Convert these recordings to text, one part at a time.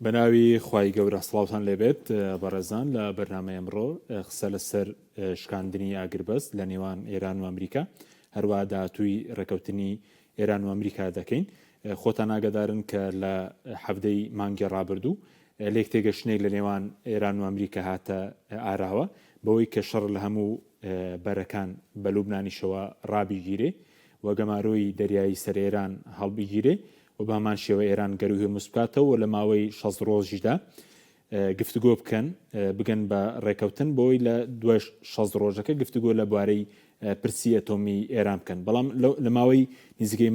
بناوی خوای گەورە سڵاوتان لێبێت بەڕێزان لە بەرنامەی ئەمڕۆ قسە لەسەر شکاندنی ئاگربەست لە نێوان ئێران و ئەمریکا هەروە داهاتووی ڕێکەوتنی ئێران و ئەمریکا دەکەین. خۆتان ئاگادارن کە لە هەفتەی مانگی ڕابردوو لێک تێگەشتنێک لە نێوان ئێران و ئەمریکا هاتە ئاراوە بەوەی کە شەڕ لە هەموو بەرەکان بە لوبنانیشەوە ڕابیگیرێ و گەمارۆی دەریایی سەر ئێران هەڵبیگیرێ و بامان شێوە ئێران گەروی هەمووس بکاتەوە لە ماوەی 6 ڕۆژیدا گفتوگۆ بکەن بگەن بە ڕێکەوتن بۆی لە دوای 6 ڕۆژەکە گفتوگۆ لە بوارەی پرسی ئەتۆمی ئێران بکەن. بەڵام لە ماوەی نزیکەی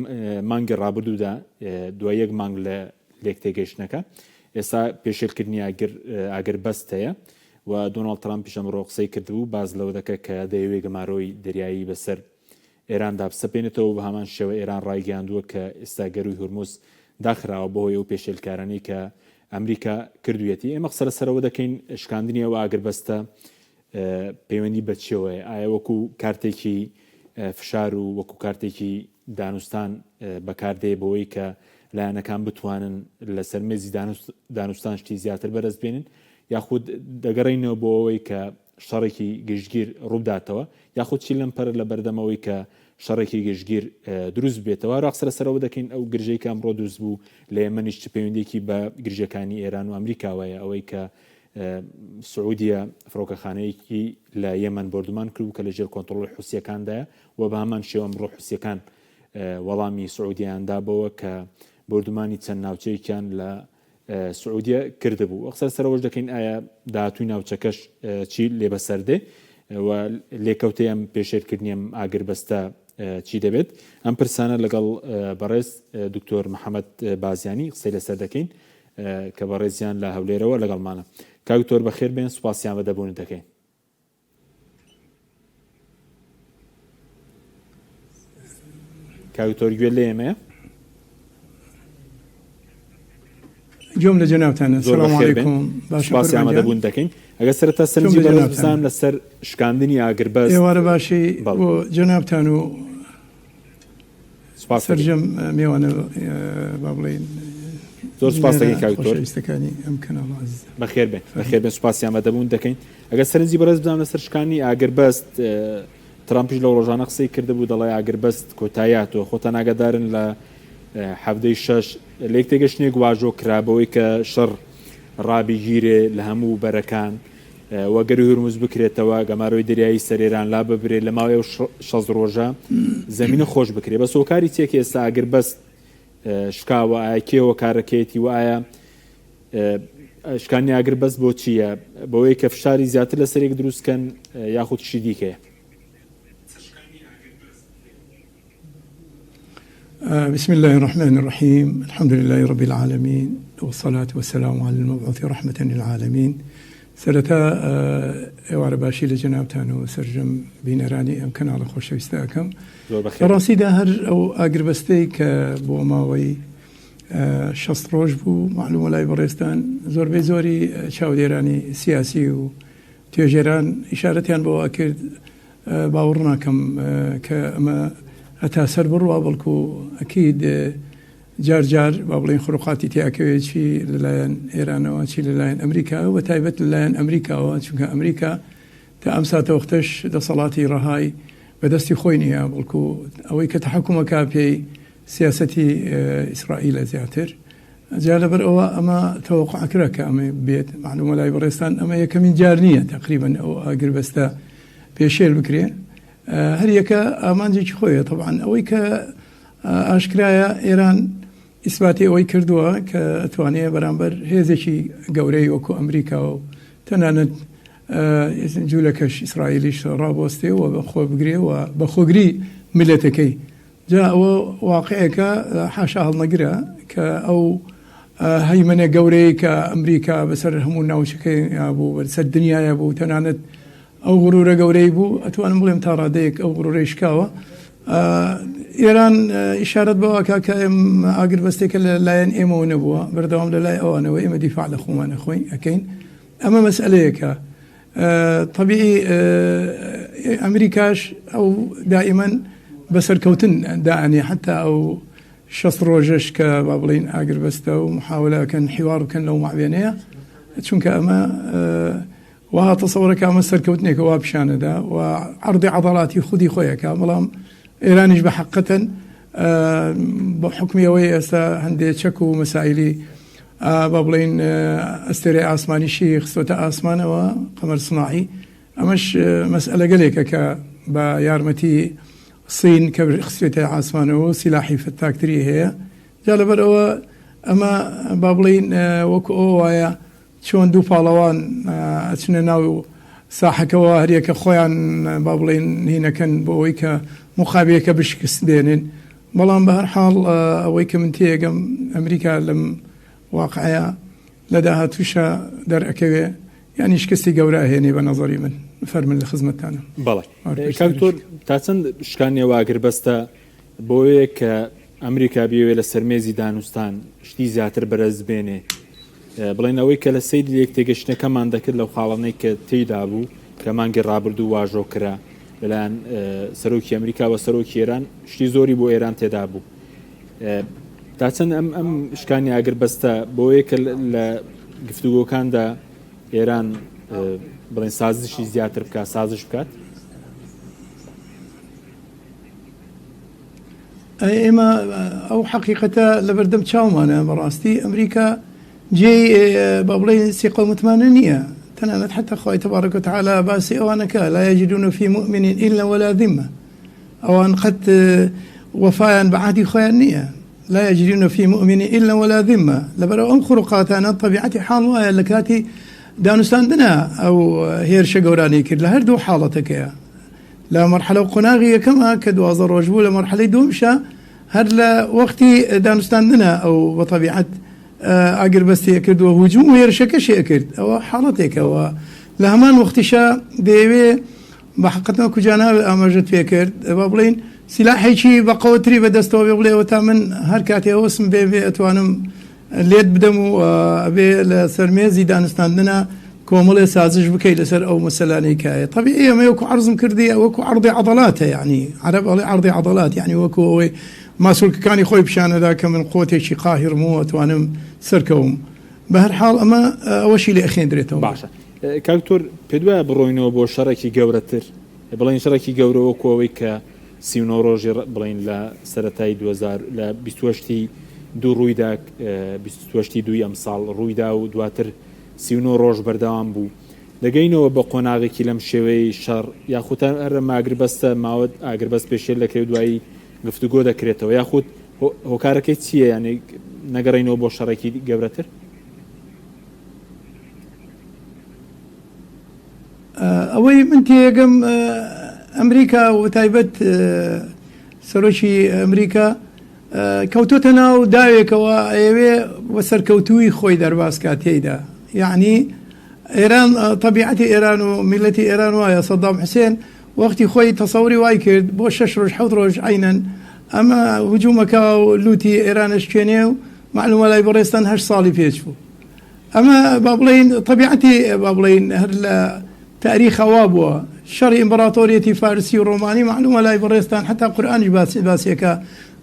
مانگی ڕابردوودا دوای یەک مانگ لە لێک تێگەیشتنەکە ئێستا پێشێلکردنی ئاگربەست هەیە و دۆناڵد ترامپیش ئەمڕۆ قسەی کردبوو باز لەوە دەکە کە دەیەوێت گەمارۆی دەریایی بەسەر ئێراندا بسەپێنێتەوە بە هەمان شێوە ئێران ڕایگەیاندووە کە ئێستا گەروی هورموز داخراوە بەهۆی ئەو پێشێلکارانەی کە ئەمریکا کردوێتی. ئێمە قسە لەسەرەوە دەکەین شکاندنی ئەوە ئاگربەستە پەیوەندی بە چێوەیە، ئایا وەکو کارتێکی فشار و وەکو کارتێکی دانوستان بەکاردێ بەوەی کە لایەنەکان بتوانن لەسەر مێزی دانوستان شتی زیاتر بەرز بێنن، یاخود دەگەڕینەوە بۆ ئەوەی کە شەڕێکی گشتگیر ڕووداتەوە، یاخود چی لەم پەر لە بەردەمەوەی کە شەڕێکی گشتگیر دروست بێتەوە. ڕاقسە لەسەرەوە دەکەین ئەو گرژەی کە ئەمڕۆ دروست بوو لە ئێمەنیش چ پەیوەندێکی بە گرژەکانی ئێران و ئەمریکاوەیە، ئەوەی کە سعودیە فڕۆکەخانەیەکی لە یەمەن بردومان کرد کە لەژێر کۆنتڕۆڵی حوسیەکاندایە و بە هەمان شێوە ئەمڕۆ حوسیەکان وەڵامی سعودییاندا بەوە کە بردومانی چەند ناوچەیەکیان لە سعودیە کردبوو. قسە لەسەرەوەش دەکەین ئایا داهاتووی ناوچەکەش چی لێ بەسەردێ و لێکەوتەی ئەم پێشێرکردنی ئەم ئاگربەستە چی دەبێت. ئەم پرسانە لەگەڵ بەڕێز دکتۆر محەممەد بازیانی قسەی لەسەر دەکەین کە بەڕێزیان لە هەولێرەوە لەگەڵمانە. کاکتۆر بەخێر بێن، سوپاسیان بە دەبوون دەکەین. کاکتۆر گوێ لە ئێمەیە؟ جملة جنابتنا السلام عليكم. باش عمدا بون دكين اگر سرتا سنجي برز بزان لسر شكاندني اگرباس ايوار باشي و جنابتانو سرجم ميوانا بابلين زور سپاس دكين كاكتور استكاني امكن الله عز بخير بن سپاس عمدا بون دكين اگر سرنجي برز بزان لسر شكاني اگرباس ترامپیش لو روزانه قسەی کرده بوو دەڵێ ئاگربەست کۆتاییات و خۆتان ئاگادارن لە هەفتەی 6 لێک تێگەشتنێک واژۆ کرابەوەی کە شەڕ ڕابیگیرێ لە هەموو بەرەکان وە گەروی هورموز بکرێتەوە، گەمارۆی دەریایی سەر ئێران لا ببرێت لە ماوەی 6 ڕۆژە زەمینە خۆش بکرێت. بە سۆکاری چێکی ئێستا ئاگربەست شکاوە، ئایا کێوە کارەکەیەتی و ئایا شکانی ئاگربەست بۆ چییە؟ بەوەی کە فشاری زیاتر لەسەرێک دروستکەن یاخود شی دیکەیە؟ بسم الله الرحمن الرحيم. الحمد لله رب العالمين والصلاة والسلام على المبعوث رحمة للعالمين. سرتا وارباشي لجنابتانو سرجم بينراني أمكن على خوش ويستاكم راسي داهر أو أقربستيك بوماوي شص روج بو معلومة لا بريستان زور بزوري شاو ديراني سياسي وتيجيران إشارتيان بو أكيد باورنا كم كما أتأثر بالروا بلكو أكيد جار بابلين خروقاتي تأكيد شيء للاين إيران وشيء للاين أمريكا وتايبت للاين أمريكا وشوكا أمريكا تأمسات وقتش دا صلاتي رهاي بدستي خوينيا بلكو أوي كتحكم كابي سياستي إسرائيل زياتر جالبر أو أما توقع كراك أما بيت معلومة لا بريستان أما يكمن جارنية تقريبا أو أقربستا بيشير بكري هر یەکە ئامانجێکی خۆیە. طبعا ئەوەی کە ئاشکرایە ئێران ئیسباتی ئەوەی کردووە کە ئەتوانێت بەرامبەر هێزێکی گەورەی وەکو ئەمریکا و تەنانەت جوولەکەش ئیسرائیلیش ڕابۆستێ و بەخۆ بگرێ و بەخۆگری میلەتەکەی. جا ئەوە واقعەکە حاشا هەڵنەگرە کە ئەو هەیمەنە گەورەی کە ئەمریکا بەسەر هەموو ناوچەکەی بوو بەسەر دنیاە بوو تەنانەت ئەو غرورە گەورەی بوو ئەتوانم بڵێم تا ڕادەیەک ئەو غرورەی شکاوە. ئێران ئیشارەت بەوەکە کە ئاگربەستێکە لە لایەن ئێمەوە نەبووە، بەردەوام لە لای ئەوانەوە ئێمە دیفاع لە خۆمانە خۆی ئەکەین. ئەمە مەسئلەیەکە طبیعی. ئەمریکاش ئەو دائیمەن بەسەرکەوتن داعنێ حتا ئەو شەست ڕۆژەش کە با بڵین ئاگربەستە و محاولەکەن حیوار بکەن لەو مابێنەیە چونکە ئەمە وها تەسەوڕەکە ئەمە سەرکەوتنێکە وا پیشانەدا و عەرضی عەضەڵاتی خودی خۆیەکە بەڵام ئێرانیش بە حەقیقەتەن بە حکمی ئەوەی ئێستا هەندێک چەک و مەسائلی با بڵین ئەستێرەی ئاسمانیشی خستۆتە ئاسمانەوە قەمەر سناعی ئەمەش مەسئلە گەلێکە کە بە یارمەتی سین کە خستێتە ئاسمانەوە و سیلاحی فتاکتری هەیە جا لەبەرەوە ئەمە با بڵین وەکو ئەو وایە چۆن دوو پاڵەوان ئەچنە ناو ساحەکەەوە هەریەکە خۆیان با بڵین هینەکەن بۆ ئەوەی کە مخابەیەکە بشکست دێنن بەڵام بە هەر حاڵ ئەوەی کە من تێگەم ئەمریکا لەم واقعەیە لە داهاتووشە دەرئەکەوێ یانی شکستی گەورە هێنێ بە نەزەری من فەرمن لە خزمەتتانم. بەڵێ کاکتۆر تا چەند شکانیەوە ئاگربەستە بۆیە کە ئەمریکا بێوێ لە سەرمێزی دانوستان شتی زیاتر بەرز بێنێ بڵێن ئەوەی کە لە سەیری لێک تێگەشتەکەمان دەکرد لەو خاڵانەی کە تێیدا بوو کە مانگی ڕابردوو واژۆ کرا لەلایەن سەرۆکی ئەمریکا و سەرۆکی ئێران شتی زۆری بۆ ئێران تێدا بوو تا چەند ئەم شکانی ئاگربەستە بۆیە کە لە گفتوگۆکاندا ئێران بڵێن سازشی زیاتر بکات سازش بکات ئێمە ئەو حقیقەتە لە بەردەم چاومانە بەڕاستی ئەمریکا جێ با بڵێن سێقەومتمانە نییە تەنانەت حتى خوای تبارك وتعالى باسی ئەوانەکە لا يجدون في مؤمن إلا ولا ذمة ئەوان قەت وەفایان بە عهدی خۆیان نییە لا يجدون في مؤمن إلا ولا ذمة لەبەرەوە ئەم خوڕقاتانە طبیعەتی حاڵ وایە لە کاتی دانوستاندنە ئەو هێرشە گەورانەی کرد لە هەردوو حاڵەتەکەیە لە مەرحلە و قۆناغی یەکەمە کە 12 ڕۆژ بوو لە مەرحلەی دووەمشە هەر لە وەختی دانوستاندنە ئەو بە طبیعەت ئاگربەستیە کردووە هجووم و هێرشەکەشیە کرد ئەوە حاڵەتێکەوە لە هەمان وەختیشە دەیەوێ بە حقیقەتەوە کوجاناوێ ئاماژەت پێ کرد با بڵین سیلاحێکی بە قەوەتری بەدەستەوە بێ بڵێەوە تا من هەر کاتێ هەوسم بێ ئەتوانم لێت بدەم و ئەبێ لە سەرمێزی دانوستاندنە کۆمەڵێ سازش بکەیت لەسەر ئەو مەسەلانەی کایە طبیعی ئەمە وەکو عەرزم کردی وەکو عەرضی عەضەڵاتە یعنی عەرەب ئەڵێ عەرضی عەضەڵات یعنی وەکو ئەوەی ماسوولکەکانی خۆی پیشانەدا کە من قوتێکی قاهرم و ئەتوانم سەرکەوم بە هەر حاڵ ئەمە ئەوەشی لێ ئەخێندرێتەوە. باشە کاکتۆر پێ دوایە بڕۆینەوە بۆ شەڕێکی گەورەتر بڵین شەڕێکی گەورە وەکو ئەوەی کە 39 ڕۆژی بڵین لە سەرەتای 2000 لە 28 دوو ڕوویدا 28 دوی ئەم ساڵ ڕوویدا و دواتر 39 ڕۆژ بەردەوام بوو دەگەینەوە بە قۆناغێکی لەم شێوەی شەڕ یاخوتان ئەرە ئاگربەستە ماوەت ئاگربەست پێشێل لەکەی دوایی گفتوگۆ دەکرێتەوە یاخود هۆکارەکەی چییە یعنی نەگەڕینەوە بۆ شەڕێکی گەورەتر؟ ئەوەی من تێگەم ئەمریکا و تایبەت سەرۆکی ئەمریکا کەوتۆتە ناو داوێکەوە ئەوێ وە سەرکەوتووی خۆی دەرباز کاتێیدا یعنی ئێران طبیعەتی ئێران و میلەتی ئێران وایە سەدام حوسێن وەختی خۆی تەسەوری وای کرد بۆ 6 ڕۆژ 7 ڕۆژ عینەن ئەمە هجوومەکە و لوتی ئێرانش کوێنێ و معلومە لای بەڕێستان 8 ساڵی پێچ بوو ئەمە با بڵین طبیعەتی با بڵین هەر لە تاریخەوا بووە شەڕی ئیمپەراتۆریەتی فارسی و ڕۆمانی معلومە لای بەڕێستان حتا قورئانیش باسیەکە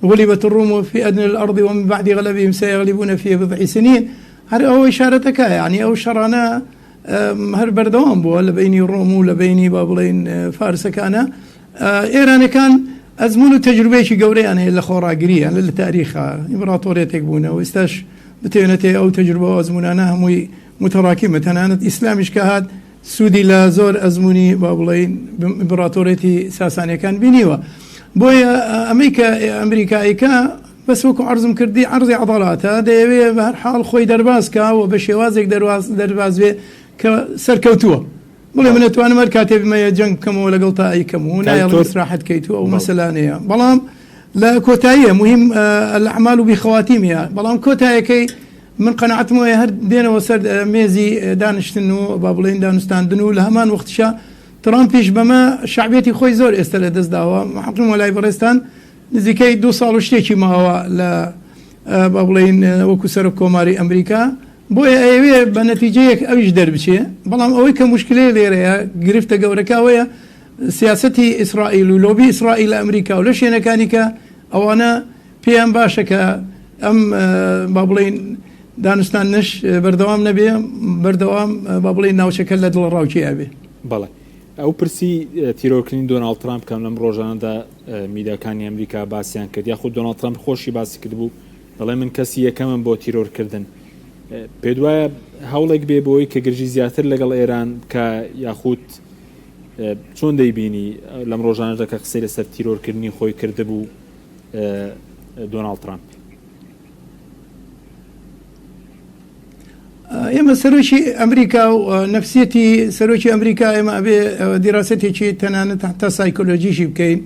غلبت الروم في أدنى الأرض ومن بعد غلبهم سيغلبون في بضع سنين هر أو إشارتك يعني أو شرانا هر بردوام بو لبيني الروم ولبيني بابلين فارس كان إيران كان أزمون تجربة شيء قوري يعني لخورا قري يعني للتاريخ إمبراطورية تكبونه واستاش بتينتي أو تجربة أزمونانا هم متراكمة أنا إسلامش كهاد سودي لا زور أزموني بابلين إمبراطورية ساسانية كان بينيوا بۆیە ئەمریکاییکە بەس وەکو عەرزم کردی عەرضی عەضەڵاتە دەیەوێ بە هەر حاڵ خۆی دەربازکەوە بە شێوازێک دەرباز بێ کە سەرکەوتووە بڵێ من ئەتوانم هەر کاتێ بمەیە جەنگ بکەمەوە لەگەڵ تاییکەم و نایڵ ئیسراحەت کەیتووە ئەو مەسەلانەیە بەڵام لە کۆتاییە مهم الأعمال بخواتیمها بەڵام کۆتاییەکەی من قەناعەتم وایە هەر دێنەوە سەر مێزی دانیشتن و با بڵێن دانوستاندن و لە هەمان وەختیشە ترامپیش بەمە شعبێتی خۆی زۆر ئێستا لە دەست داوە حەقم وەلای بەڕێستان نزیکەی 2 ساڵ و شتێکی ماوە لە با بڵێن وەکو سەرۆک کۆماری ئەمریکا بۆیە ئەوێ بە نەتیجەیەک ئەویش دەربچێ بەڵام ئەوەی کە موشکلەی لێرەیە گرفتە گەورەکەوەیە سیاسەتی ئیسرائیل و لۆبی ئیسرائیل لە ئەمریکا و لە شوێنەکانی کە ئەوانە پێیان باشە کە ئەم با بڵین دانستان نش بەردەوام نەبێ بەردەوام با بڵین ناوچەکە لە دڵ ڕاوچەیە بێ. بەڵێ ئەو پرسی تیرۆکردنی دۆناڵد ترامپ کەم لەم ڕۆژانەدا میدیاکانی ئەمریکا باسییان کرد یاخود دۆناڵد ترامپ خۆشی باسی کرد بوو دەڵێ من کەسی یەکەمم بۆ تیرۆرکردن. پێ وایە هەوڵێک بێ بۆی کە گرژی زیاتر لەگەڵ ئێران کە یاخود چۆن دەیبینی لەم ڕۆژانەدا کە قسەی لەسەر تیرۆرکردنی خۆی کرده بوو دۆناڵد ترامپ؟ ئێمە سەرۆکی ئەمریکا و نەفسیەتی سەرۆکی ئەمریکا ئێمە ئەبێ دیراسەتێکی تەنانەت تا سایکۆلۆجیشی بکەین.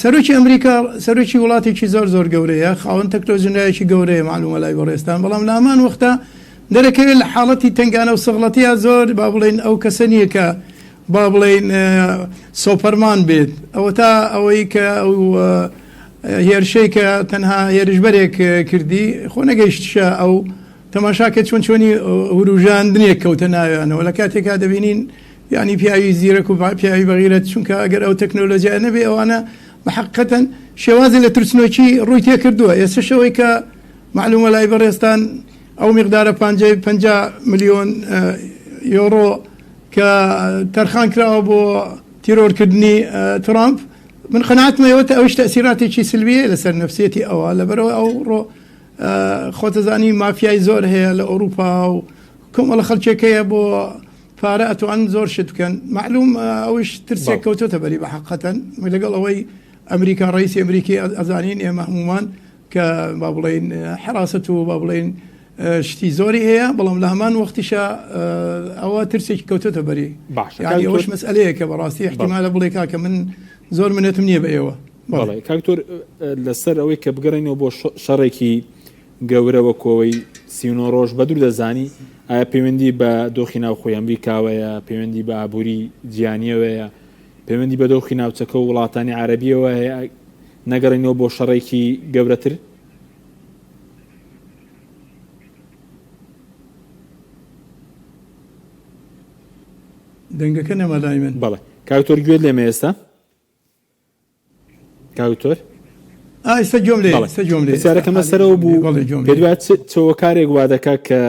سەرۆکی ئەمریکا سەرۆکی وڵاتێکی زۆر گەورەیە، خاوەن تەکنۆلۆژیایەکی گەورەیە معلومە لای بەڕێستان، بەڵام لە هەمان وەختە دەرەکەوێت لە حاڵەتی تنگانە و سەغڵەتیە زۆر با بڵێن ئەو کەسە نییە کە با بڵێن سۆپەرمان بێت، ئەوە تا ئەوەی کە ئەو هێرشەی کە تەنها هێرشبەرێک کردی خۆ نەگەیشتشە ئەو تەماشاکە چۆنی وروژاندنێک کەوتە ناویانەوە لە کاتێکا دەبینین یعنی پیاوی زیرەک و پیاوی بەغیرەت، چونکە ئەگەر ئەو تەکنۆلۆژیا نەبێ ئەوانە بەحقیقەتەن شێوازی لە ترسنۆکی ڕووی تێ کردووە. ئێستا شەوەی کە معلومە لای بەڕێستان ئەو میقدارە 50 ملیۆن یۆڕۆ کە تەرخان کراوە بۆ تیرۆرکردنی ترامپ، من قەناعەتمەوە ئەوش تەسیراتێکی سلبیە لەسەر نەفسیەتی ئەوە لەبەرەوە ئەو ڕۆ خۆتەزانی مافیای زۆر هەیە لە ئەوروپا و کۆمەڵە خەڵکێکەیە بۆ پارە ئەتوان زۆر شت بکەن. معلوم ئەوش ترسێک کەوتۆتە بەری بەحقەتەن لەگەڵ ئەوەی ئەمریکا ڕئیسی ئەمریکی ئەزانین ئێمە هەمومان کە با بڵێن حراست و با بڵێن شتی زۆری هەیە، بەڵام لە هەمان وەختیشە ئەوە ترسێکی کەوتۆتە بەری. یعنی ئەوش مەسئلەیە کە بەڕاستی احتیمالە بڵێ کاکە من زۆر منێتم نییە بە ئێوە. بەڵێ کاکتۆر لەسەر ئەوەی کە بگەڕێنەوە بۆ شەڕێکی گەورەوە کۆوەی 39 ڕۆژ بە دوور دەزانی ئایا پەیوەندی بە دۆخی ناوخۆی ئەمریکاوەیە، پەیوەندی بە ئابووری جیهانیەوەیە، پەیوەندی بە دۆخی ناوچەکە و وڵاتانی عەرەبیەوە هەیە نەگەڕێنەوە بۆ شەڕێکی گەورەتر؟ دەنگەکە نەما لای من. بەڵێ کاکتۆر گوێت لێمە ئێستا؟ کاکتۆر ئێستا جۆم لێ پرسیارەکە مەسەرەوە بوو پێ دوات چەوە کارێک وا دەکا کە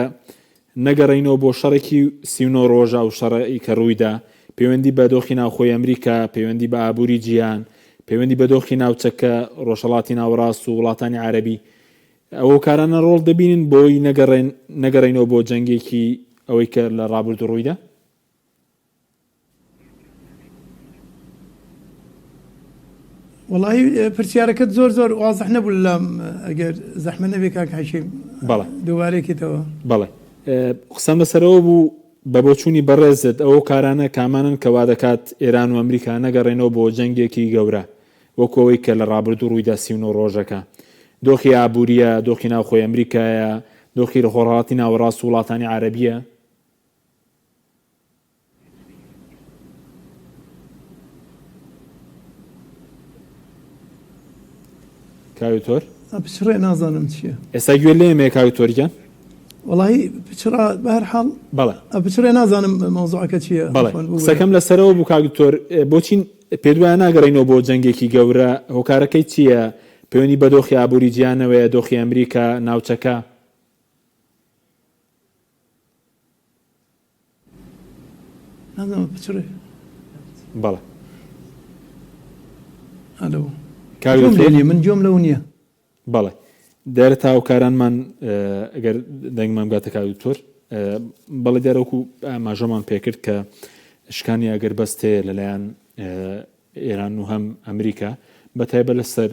نەگەڕێنەوە بۆ شەڕێکی 39 ڕۆژە و شەڕی کە ڕوویدا، پەیوەندی بە دۆخی ناوخۆی ئەمریکا، پەیوەندی بە ئابووری جیهان، پەیوەندی بە دۆخی ناوچەکە ڕۆژهەڵاتی ناوەڕاست و وڵاتانی عەرەبی، ئەوە کارانە ڕۆڵ دەبینن بۆی نەگەڕێنەوە بۆ جەنگێکی ئەوەی کە لە ڕابردوو ڕوویدا؟ وڵی پرسیارەکەت زۆر وازح نەبوو لەم ئەگەر زەحمە نەبێ کاک حەشیم دووارێکیتەوە. بەڵێ قسەم لەسەرەوە بوو بە بۆچوونی بەڕێزت ئەوە کارانە کامانن کەوا دەکات ئێران و ئەمریکا نەگەڕێنەوە بۆ جەنگێکی گەورە وەکەوەی کە لە ڕابردوو ڕوویدا 39 ڕۆژەکە، دۆخی ئابووریە، دۆخی ناوخۆی ئەمریکایە، دۆخی ڕۆژهەڵاتی ناوەڕاست و وڵاتانی عەرەبیە. کاوتۆر پچڕێ نازانم چییە ئێستا گوێ لێمێ کاوتۆریان؟ وڵی پچرا بەهرحاڵ بەڵێ پچڕێ نازانم مۆزوعەکە چییە. بەڵێ قسەکەم لەسەرەوە بوو کاکتۆر، بۆچی پێ وایە ناگەڕێنەوە بۆ جەنگێکی گەورە، هۆکارەکەی چییە؟ پەیوەندی بە دۆخی ئابووری جیهانەوەیە، دۆخی ئەمریکا ناوچەکە؟ نازانم پچڕێ. بەڵێ ئەلۆ من جۆم لەو نییە. بەڵێ دەرە تاوکارانمان ئەگەر دەنگمان بگاتە کاکتۆر بەڵێ دەرەوەکو ئاماژەمان پێکرد کە شکانی ئەگەر بەستێ لەلایەن ئێران و هەم ئەمریکا بەتایبەت لەسەر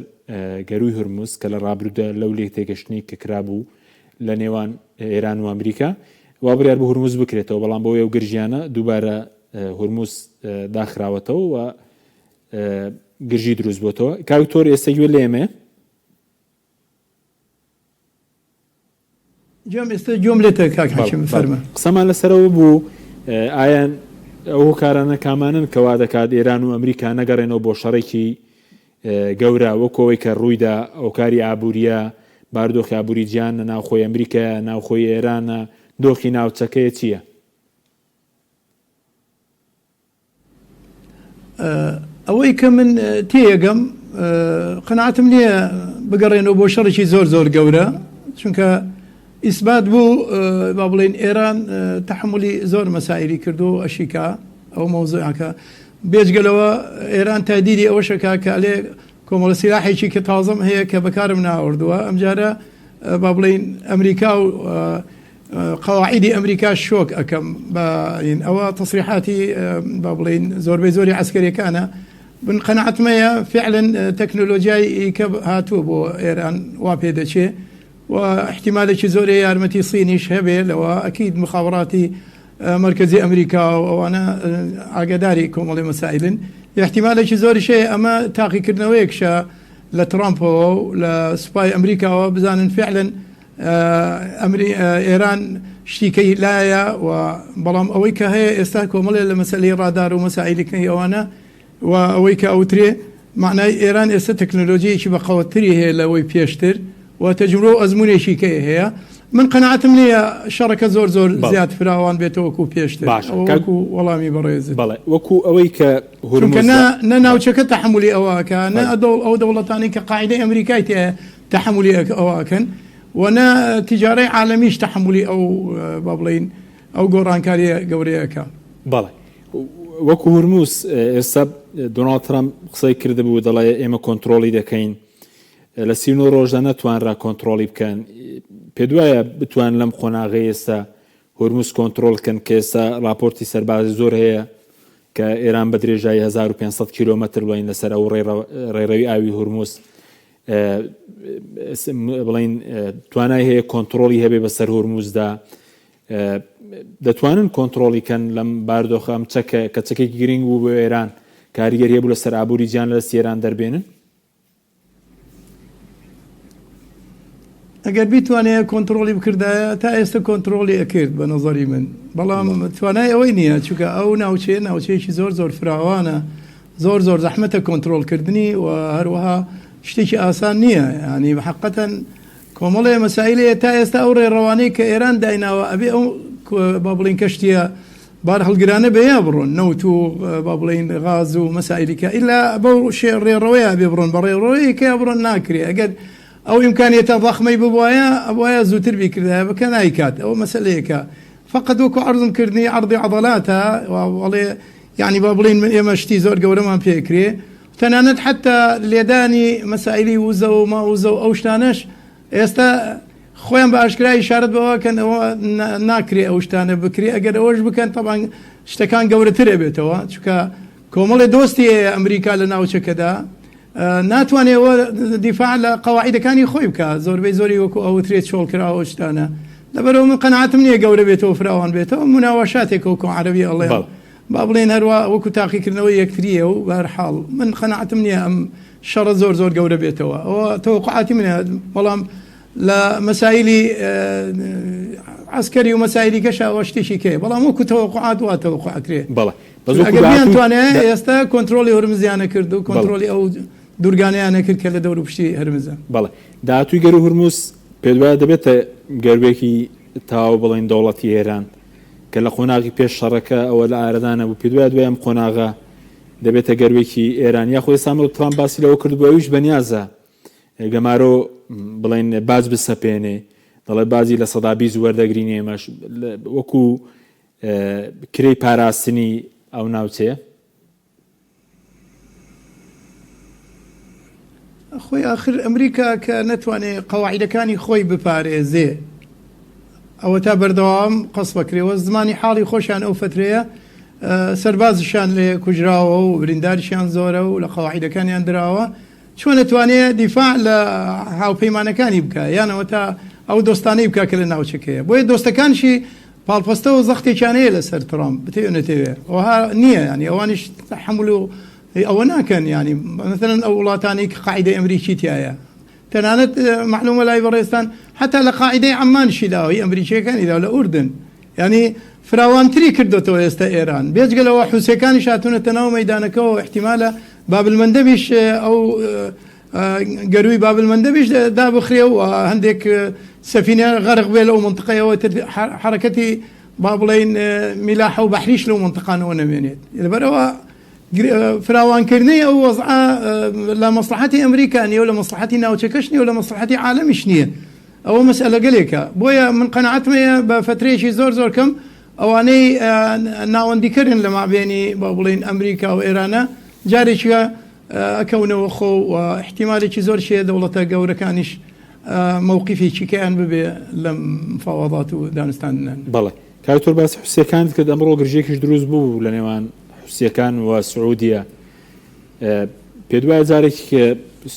گەروی هورموز کە لە ڕابردوودا لەو لێ تێگەشتنی کە کرابوو لە نێوان ئێران و ئەمریکا وا بڕیار بە هورموز بکرێتەوە، بەڵام بۆ ئەو گرژیانە دووبارە هورموز داخراوەتەوە و گرژی دروست بۆتەوە. کاکتۆر ئێستا گوێ لێمێ؟ ئێستا جۆم لێتە کاک حەشیم فەرمە. قسەمان لەسەرەوە بوو ئایان ئەو کارانە کامانن کەوا دەکات ئێران و ئەمریکا نەگەڕێنەوە بۆ شەڕێکی گەورە وەکەوەی کە ڕوویدا ئەو کاری ئابووریە، باردۆخی ئابووری جیهان ناوخۆی ئەمریکا، ناوخۆی ئێرانە، دۆخی ناوچەکەیە چییە؟ ئەوەی کە من تێیەگەم قەناعەتم نییە بگەڕێنەوە بۆ شەڕێکی زۆر گەورە چونکە ئیسبات بوو با بڵێن ئێران تحملی زۆر مەسائلی کردو ئەشیکا ئەو مەوزوعەکە بێجگەلەوە ئێران تادیدی ئەوەشەکە کە لێ کۆمەڵە سیلاحێکی کە تازەم هەیە کە بەکارم ناوەردووە ئەمجارە با بڵێن ئەمریکا و قواعدی ئەمریکا شۆک ئەەکەم ئەوە تەسریحاتی با بڵێن زۆری عسکەریەکانە بن قەنەعەتمەیە فعلا تەکنۆلۆژیای کە هاتووە بۆ ئێران وا پێ دەچێ و احتیمالێکی زۆری یارمەتی سینیش هەبێ لەوە ئەکید مخابڕاتی مرکزی ئەمریکا و ئەوانە ئاگاداری کۆمەڵی مەسائلن احتیمالێکی زۆریش هەیە ئەمە تاقیکردنەوەیەکشە لە ترامپەوە و لە سوپای ئەمریکاوە بزانن فعلا ئێران شتیکەی لایە و بەڵام ئەوەی کە هەیە ئێستا کۆمەڵێ لە مەسەلەی ڕادار و مەسائلەکەی ئەوانە و ئەوەی کە ئەوترێ معنای ئێران ئێستا تەکنۆلۆژیەکی بەقەوەتری هەیە لەوەی پێشتر و تەجروبە و ئەزمونێکی کە هەیە من قەنەعەتم نییە شەڕەکە زۆر زیاد فراوان بێتەوە وەکو پێشتر وەکو وەڵامی بەڕێزت بەڵێ وەکو ئەوەی کە نە ناوچەکە تەحملی ئەوەکە نە ئەو دەوڵەتانی کە قاعدەی ئەمریکای تێ تەحملی ئەوەکەن و نە تیجارەی عالەمیش تەحملی ئەو با بڵێن ئەو گۆڕانکاریە گەورەیەکە بەڵێ وەکو هورموز ئێستا دۆناڵد ترامپ قسەی کردبوو دەڵێ ئێمە کۆنتترۆلی دەکەین لە 39 ڕۆژدا نەتوانرا کۆنتترۆلی بکەن پێ دوایە بتوان لەم خۆناغی ئێستا هورموز کۆنتترۆلکەن کە ئێستا راپۆرتی سەربازی زۆر هەیە کە ئێران بە درێژایی 1500 کیلۆمەتر بڵین لەسەر ئەو ڕێڕەوی ئاوی هورموز بڵین توانای هەیە کۆنتترۆلی هەبێ بەسەر هورموزدا دەتوانن کۆنتترۆلیکەن لەم باردۆخە ئەم چەکە کە چەکێکی گرنگ بوو بۆ ئێران کاریگەری هەبوو لەسەر ئابووری گیان لە ئێران دەربێنن ئەگەر بیتوانێت کۆنتترۆلی بکردایە تا ئێستا کۆنتترۆلی ئەکرد بە نظری من بەڵام توانای ئەوەی نییە چونکە ئەو ناوچەیەکی زۆر فراوانە زۆر زەحمەتە کۆنتترۆلکردنی و هەروەها شتێکی ئاسان نییە ینی حقیقەتەن کۆمەڵێ مەسائلەیە تا ئێستا ئەو ڕێڕەوانەی کە ئێران دایناوە ئەبێ ئەو با بڵین کەشتیە بار هەڵگرانە بەیە بڕۆن نەوت و با بڵین غاز و مەسائلیکە ئیلا بەو ڕێڕەوەیە بێ بڕۆن بە ڕێڕەوەی کە بڕۆن ناکرێ ئەگەر ئەو ئیمکانیەتە ضەخمەی ببوایە ئەوایە زووتر بیکردایە بکە نایکات ئەو مەسەلەیەکە فقط وەکو عەرزم کردنی عەرضی عەضەلاتە وڵێ یعنی با بڵین ئێمە شتی زۆر گەورەمان پێکرێ تەنانەت حتا لێدانی مەسائلی وزە و ماوزە و ئەو شتانەش ئێستا خۆیان بە ئاشکرای ئیشارەت بەوەکەن ئەوە ناکرێ ئەو شتانە بکرێ ئەگەر ئەوەش بکەن تەبان شتەکان گەورەتر ئەبێتەوە چونکە کۆمەڵی دۆستی ئەمریکا لە ناوچەکەدا ناتوانێەوە دیفاع لە قەواعیدەکانی خۆی بکە زۆربەی زۆری وەکو ئەوترێت چۆڵکراوە شتانە لەبەرەوە من قەنەعەتم نییە گەورە بێتەوە فراوان بێتەوە مناوەشاتێک وەکو عەرەبی ئەڵێ با بڵێن هەروە وەکو تاقیکردنەوەی یەکتریە و بەرحاڵ من قەنەعەتم نییە ئەم شەڕە زۆر گەورە بێتەوە ئەوە تەوەقعاتی منە بەڵام لە مەسائلی عسکەری و مەسائلی کەش ئەوە شتێکی کێ بەڵام وەکو تەوەقعات وا تەوەقعکرێ ئەگەر توانێت ئێستا کۆنتترۆلی هورمزیانە کرد و کۆنتترۆلی ئەو دوورگانیانە کرد کە لە دەور پشتی هەرمزە بەڵێ داهاتووی گەر و هورموز پێ وایە دەبێتە گەروێکی تاو بڵین دەوڵەتی ئێران کە لە قۆناغی پێش شەڕەکە ئەوە لە ئارەدانە بوو پێ دوایە دوای ئەم قۆناغا دەبێتە گەروێکی ئێران یاخۆی سامە ترامپ باسی لەوە کرد بۆ ئەویش بەنیازە گەمارۆ بڵین باز بسەپێنێ دەڵێ بازی لە سەدا 20 وەردەگرینێ ئێمەش وەکو کرێی پاراستنی ئەو ناوچەیە خۆی آخر ئەمریکا کە نەتوانێت قەواعیدەکانی خۆی بپارێزێ ئەوە تا بەردەوام قەس بکرێەوە زمانی حاڵی خۆشیان ئەو فترەیە سەربازشان لێ کوژراوە و برینداریشیان زۆرە و لە قەواعیدەکانیان دراوە چۆن نەتوانێت دیفاع لە هاوپەیمانەکانی بکە یانەوە تا ئەو دۆستانەی بکە کە لە ناوچەکەیە بۆیە دۆستەکانشی پاڵپەستە و زەختێکیانەیە لەسەر ترامپ بتێ نەتەوێ ئەوها نییە ینی ئەوانیش تەحمل و ئەوە ناکەن ینی مثلەن ئەو وڵاتانی کە قاعدەی ئەمریکی تایە تەنانەت معلومە لای بەڕێستان حتا لە قاعدەی عەمانشی داوای ئەمریکیەکانیدا لە ئوردن ینی فراوانتری کردوتەوە ئێستا ئێران بێجگەلەوە حوسەکانی هاتوونەتە ناو مەیدانەکەەوە احتیمالە بابلمەندەبیش ئەو گەروی بابلمەندەبیش دابخرێ و هەندێک سەفینە غەرق بێ لەو منطقەیەوە حرەکەتی با بڵێن میلاحە و بەحریش لەو منطقانەوە نەمێنێت لەبەرەوە فراوانکردنی ئەو وەزعە لە مەسلحەتی ئەمریکانیە و لە مەسلحەتی ناوچەکەش نیە و لە مەسلحەتی عالەمیش نییە. ئەوە مەسئلە گەلێکە. بۆیە من قەناعەتمەیە بە فترەیەکی زۆر کەم ئەوانەی ناوەندیکردن لە مابێنی با بڵین ئەمریکا و ئێرانە جارێکە ئەکەونەوە خۆ و احتیمالێکی زۆر شێ دەوڵەتە گەورەکانیش مووقیفی چیکەیان ببێ لە مفاوەضات و دانستاندنان. بەڵێ کاتۆر باسی حوسیەکانت کرد ئەمڕۆ گرژێکیش دروست بوو لە نێوان حوسیەکان و سعودیە. پێ دوایە جارێکی کە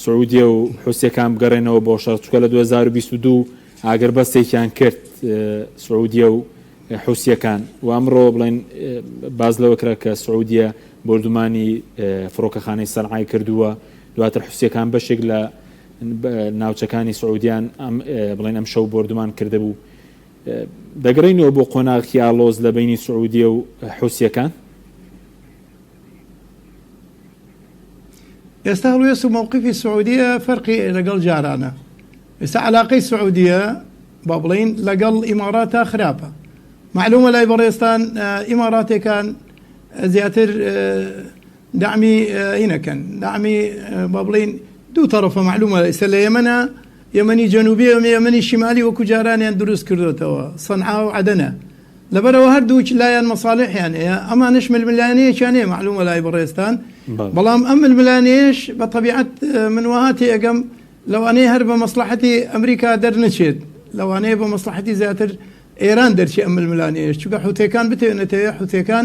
سعودیە و حوسیەکان بگەڕێنەوە بۆ شەڕ چووکە لە 2022 ئاگەر بەستێکیان کرد سعودیە و حوسیەکان و ئەمڕۆ بڵێن باز لەوە کرا کە سعودیە بردومانی فڕۆکەخانەی سەنعای کردووە دواتر حوسیەکان بەشێک لە ناوچەکانی سعودیان بڵێن ئەم شەو بردومان کرده بوو. دەگەڕێنەوە بۆ قۆناغی ئاڵۆز لە بینی سعودیە و حوسیەکان. ئێستا هەڵوێست و مووقیفی سعودیە فەرقی لەگەڵ جارانە. ئێستا علاقەی سعودیە با بڵین لەگەڵ ئیماراتە خراپە. معلومە لای بەڕێستان ئیماراتێکان زیاتر دعمی هینەکەن دعمی با بڵین دوو طرفە معلومە ئێستا لە ئێمەنە یەمەنی جەنوبی و یەمەنی شیمالی وەکو جارانیان دروست کردوتەوە سەنعا و عەدەنە لەبەرەوە هەردوو لایەن مەصالحیان هەیە ئەمانش ململانەیەکیان هەیە معلومە لای بەڕێستان بەڵام ئەم ململانەیەش بە طەبیعەت من وهاتی ئەگەم لەوانەیە هەر بە مەسلحەتی ئەمریکا دەرنەچێت لەوانەیە بە مەسلحەتی زیاتر ئێران دەرچی ئەم ململانەیەش چونکە حوتێکان بتێنێتەوە حوتێکان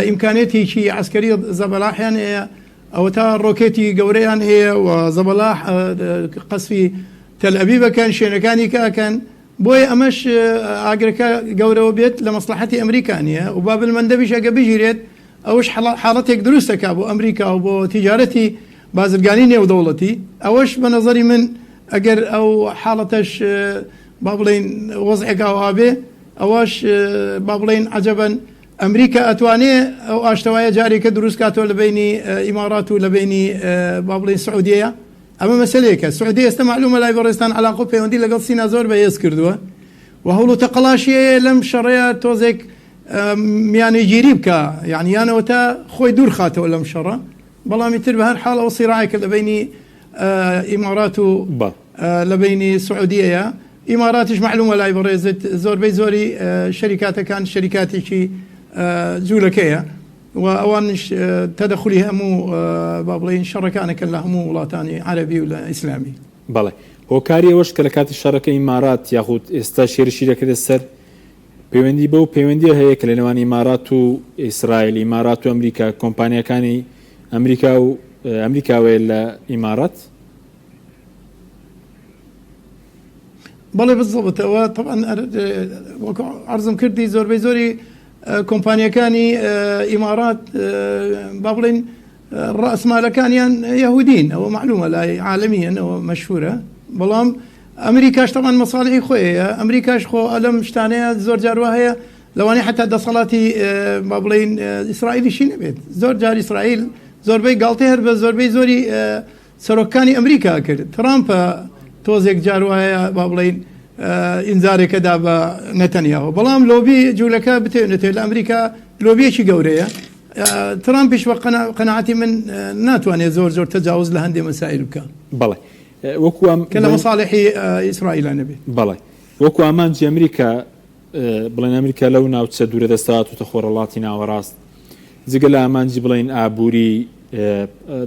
ئیمکانێتێکی عسکەری زەبەلاحیان هەیە ئەوە تا ڕۆکێتی گەورەیان هەیە و زەبەلاح قەسفی تەل ئەبیبەکەن شوێنەکانی کاکەن بۆیە ئەمەش ئاگرەکە گەورەوە بێت لە مەسلحەتی ئەمریکانیە و بابلمەندەبیش ئەگە بژیرێت ئەوش حاڵەتێک دروستەکە بۆ ئەمریکا و بۆ تیجارەتی بازرگانی نێودەوڵەتی ئەوەش بە نەزەری من ئەگەر ئەو حاڵەتەش با بڵین وەزعێکاوها بێ ئەوەش با بڵین عەجەبەن ئەمریکا ئەتوانێت ئەو ئاشتەوایە جارێکە دروست کاتەوە لە بینی ئیمارات و لە بینی با بڵین سعودیە ئەمە مەسەلەیەکە سعودی ئێستا معلومە لای بەڕێستان علاقە و پەیوەندی لەگەڵ سینا زۆر بەهێز کردووە و هەوڵ و تەقەڵاشیەیە لەم شەڕەیە تۆزێک میانەگیری بکە یعنی یانەوە تا خۆی دوور خاتەوە لەم شەڕە بەڵامی تر بە هەر حاڵ ئەو سیراعێکە لە بینی ئیمارات و لە بینی سعودیەیە ئیماراتیش معلومە لای بەڕێزت زۆربەی زۆری شەریکاتەکان شەریکاتێکی جوولەکەیە و ئەوانش تەدەخلی هەموو با بڵین شەڕەکانەکەن لە هەموو وڵاتانی عەرەبی و لە ئیسلامی. بەڵێ هۆکاری ئەوەش کە لە کاتی شەڕەکە ئیمارات یاخود ئێستا شێرشی دەکرێت سەر پەیوەندی بەو پەیوەندیە هەیە کە لە نێوان ئیمارات و ئیسرائیل ئیمارات و ئەمریکا کۆمپانیەکانی ئەمریکا و ئەمریکاوەیە لە ئیمارات. بەڵێ بزڵبتەوە طبعاً وەکو عەرزم کردی زۆربەی زۆری کۆمپانیەکانی ئیمارات با بڵین ڕەسمالەکانیان یەهودین ئەوە معلومە لای عالەمیەن ئەوە مەشهورە بەڵام ئەمریکاش طبعاً مەساڵحی خۆیە ئەمریکاش خۆ ئەلەم شتانەیە زۆر جاروا هەیە لەوانەیە حتا دەسەڵاتی با بڵین ئیسرائیلیشی نەبێت زۆر جار ئیسرائیل زۆربەی گاڵتەی هەر بە زۆربەی زۆری سەرۆکانی ئەمریکا کرد ترامپە تۆزێک جاروایە با بڵین ئینزارێکەدا بە نەتەنیاهۆ بەڵام لۆبی جوولەکە بتێنێتێت لە ئەمریکا لۆبیەکی گەورەیە ترامپیش بە قەناعەتی من ناتوانێت زۆر تەجاوز لە هەندێک مەسائل بکە. بەڵێ وەکو کە لە مەساڵحی ئیسرائیلە نەبێت. بەڵێ وەکو ئامانجی ئەمریکا بڵێن ئەمریکا لەو ناوچە دوورە دەستەواتوتە خۆڕەڵاتی ناوەڕاست جگە لە ئامانجی بڵێن ئابووری